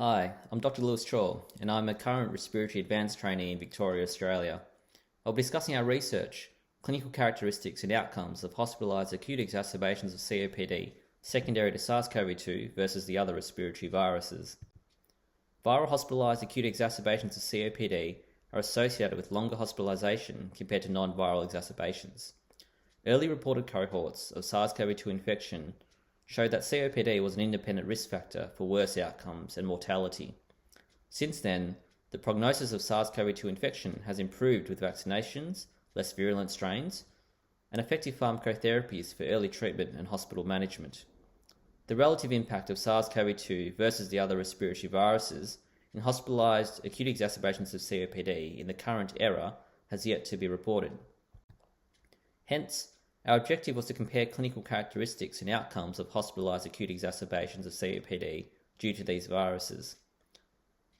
Hi, I'm Dr. Louis Chhor, and I'm a current respiratory advanced trainee in Victoria, Australia. I'll be discussing our research, clinical characteristics and outcomes of hospitalized acute exacerbations of COPD secondary to SARS-CoV-2 versus the other respiratory viruses. Viral hospitalized acute exacerbations of COPD are associated with longer hospitalization compared to non-viral exacerbations. Early reported cohorts of SARS-CoV-2 infection showed that COPD was an independent risk factor for worse outcomes and mortality. Since then, the prognosis of SARS-CoV-2 infection has improved with vaccinations, less virulent strains, and effective pharmacotherapies for early treatment and hospital management. The relative impact of SARS-CoV-2 versus the other respiratory viruses in hospitalized acute exacerbations of COPD in the current era has yet to be reported. Hence, our objective was to compare clinical characteristics and outcomes of hospitalized acute exacerbations of COPD due to these viruses.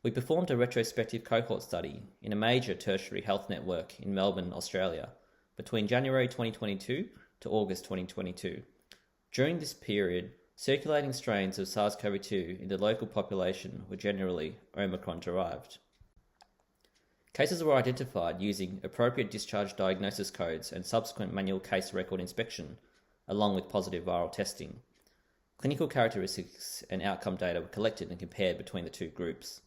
We performed a retrospective cohort study in a major tertiary health network in Melbourne, Australia, between January 2022 to August 2022. During this period, circulating strains of SARS-CoV-2 in the local population were generally Omicron-derived. Cases were identified using appropriate discharge diagnosis codes and subsequent manual case record inspection, along with positive viral testing. Clinical characteristics and outcome data were collected and compared between the two groups.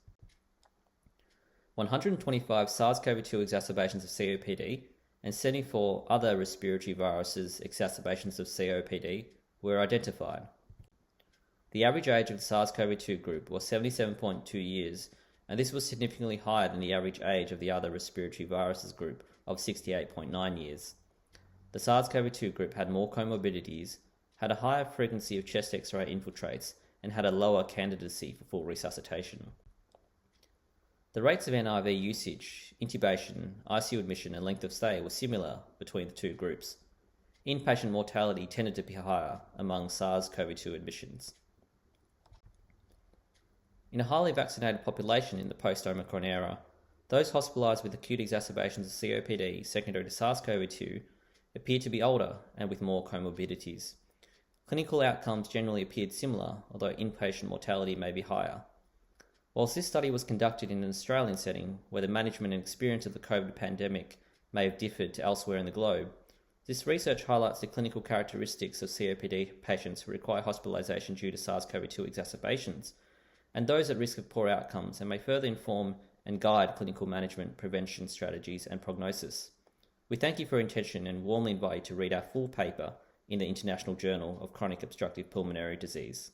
125 SARS-CoV-2 exacerbations of COPD and 74 other respiratory viruses exacerbations of COPD were identified. The average age of the SARS-CoV-2 group was 77.2 years, and this was significantly higher than the average age of the other respiratory viruses group of 68.9 years. The SARS-CoV-2 group had more comorbidities, had a higher frequency of chest X-ray infiltrates, and had a lower candidacy for full resuscitation. The rates of NIV usage, intubation, ICU admission, and length of stay were similar between the two groups. Inpatient mortality tended to be higher among SARS-CoV-2 admissions. In a highly vaccinated population in the post-Omicron era, those hospitalised with acute exacerbations of COPD secondary to SARS-CoV-2 appeared to be older and with more comorbidities. Clinical outcomes generally appeared similar, although inpatient mortality may be higher. Whilst this study was conducted in an Australian setting, where the management and experience of the COVID pandemic may have differed to elsewhere in the globe, this research highlights the clinical characteristics of COPD patients who require hospitalisation due to SARS-CoV-2 exacerbations, and those at risk of poor outcomes, and may further inform and guide clinical management, prevention strategies and prognosis. We thank you for your attention and warmly invite you to read our full paper in the International Journal of Chronic Obstructive Pulmonary Disease.